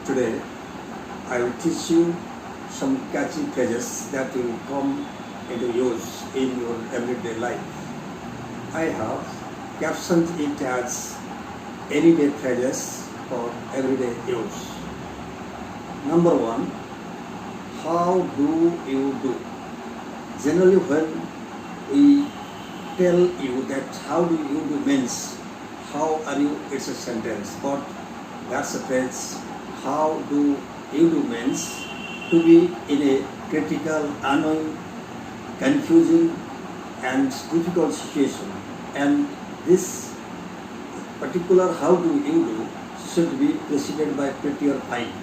Today, I will teach you some catchy phrases that will come into use in your everyday life. I have captioned it as everyday phrases for everyday use. Number one, how do you do? Generally, when we tell you that how do you do means how are you, it's a sentence, but that's a phrase. How do you do means to be in a critical, annoying, confusing and difficult situation, and this particular how do you do should be preceded by pretty or fine.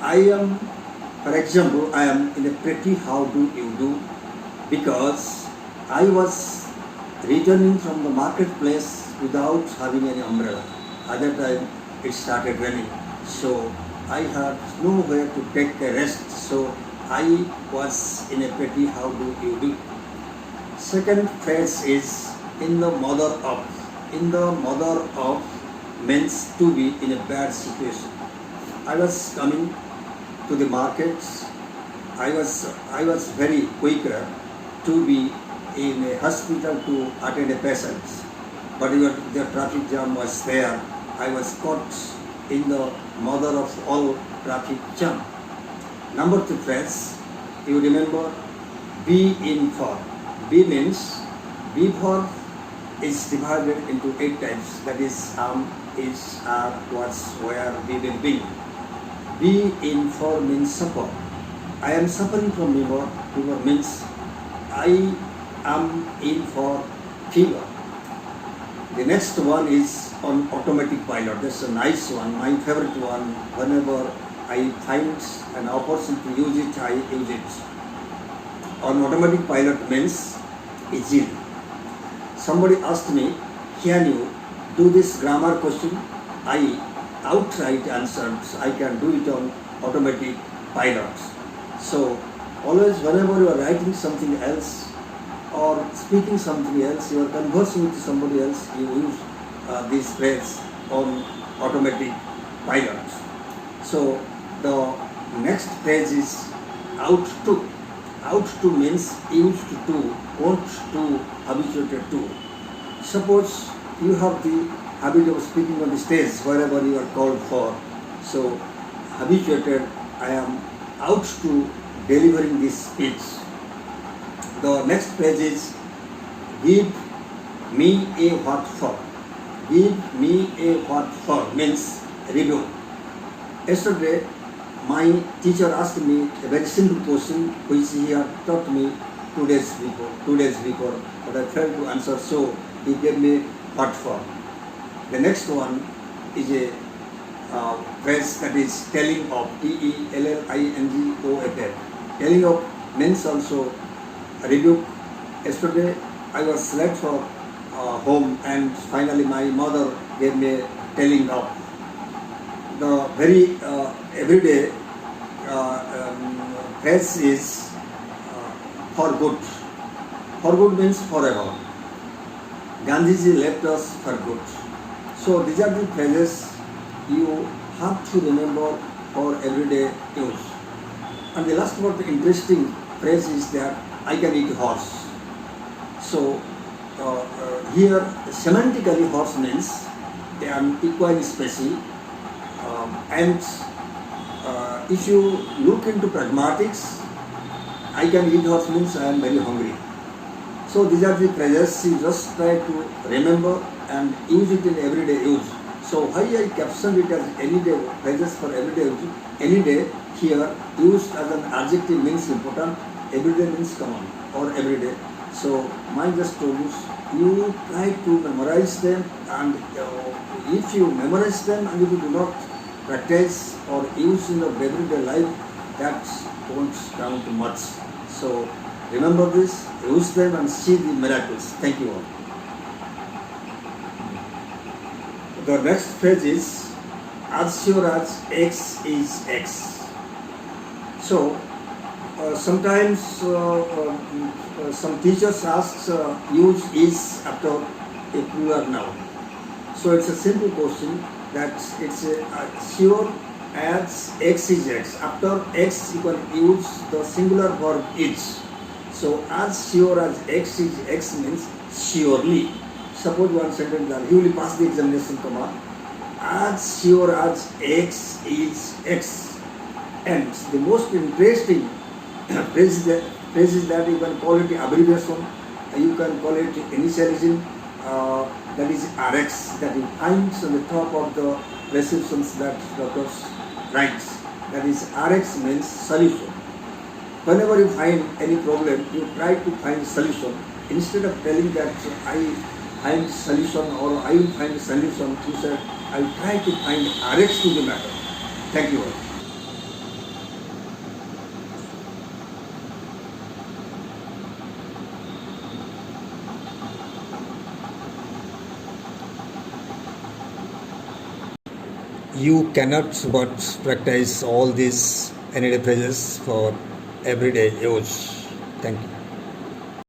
I am, for example, I am in a pretty how do you do because I was returning from the marketplace without having any umbrella. At that time it started raining, so I had nowhere to take a rest, so I was in a pretty how do you do. Second phrase is in the mother of. In the mother of means to be in a bad situation. I was coming to the markets. I was very quicker to be in a hospital to attend a patient, but the traffic jam was there. I was caught in the mother of all traffic jam. Number two phrase, you remember be in for. Be means be for is divided into 8 types. That is is, are, was, where, we will be. Be in for means suffer. I am suffering from fever. Fever means I am in for fever. The next one is on automatic pilot. That's a nice one, my favorite one. Whenever I find an opportunity to use it, I use it. On automatic pilot means easy. Somebody asked me, can you do this grammar question? I outright answered, I can do it on automatic pilot. So always whenever you are writing something else or speaking something else, you are conversing with somebody else, you use this phrase on automatic pilot. So the next phrase is out to. Out to means used to, want to, habituated to. Suppose you have the habit of speaking on the stage wherever you are called for. So habituated, I am out to delivering this speech. The next phrase is give me a what for. Give me a what for means review. Yesterday, my teacher asked me a very simple question which he had taught me 2 days before, but I failed to answer, so he gave me what for. The next one is a phrase that is telling of, Telling. Telling of means also rebuke. Yesterday I was late for home and finally my mother gave me a telling of. The very everyday phrase is for good. For good means forever. Gandhiji left us for good. So these are the phrases you have to remember for everyday use. And the last but interesting phrase is that I can eat horse. So here semantically horse means an equine species. And if you look into pragmatics, I can eat horse means I am very hungry. So these are the phrases you just try to remember and use it in everyday use. So why I captioned it as anyday phrases for everyday use. Any day here used as an adjective means important, everyday means common or everyday. So my just told you try to memorize them, and if you memorize them and if you do not practice or use in your everyday life, that won't count much. So remember this, use them and see the miracles. Thank you all. The next phrase is as sure as X is X. So sometimes some teachers ask use is after a plural noun. So it's a simple question. that it's sure as X is X. After X you can use the singular verb is. So as sure as X is X means surely. Suppose one sentence that he will pass the examination, comma, as sure as X is X. And the most interesting phrase is that you can call it abbreviation, you can call it initialism, that is RX, that it finds on the top of the prescriptions that doctors writes. That is RX means solution. Whenever you find any problem, you try to find solution. Instead of telling that I find solution or I will find solution, you said I will try to find RX to the matter. Thank you all. You cannot but practice all these any phrases for everyday use. Thank you.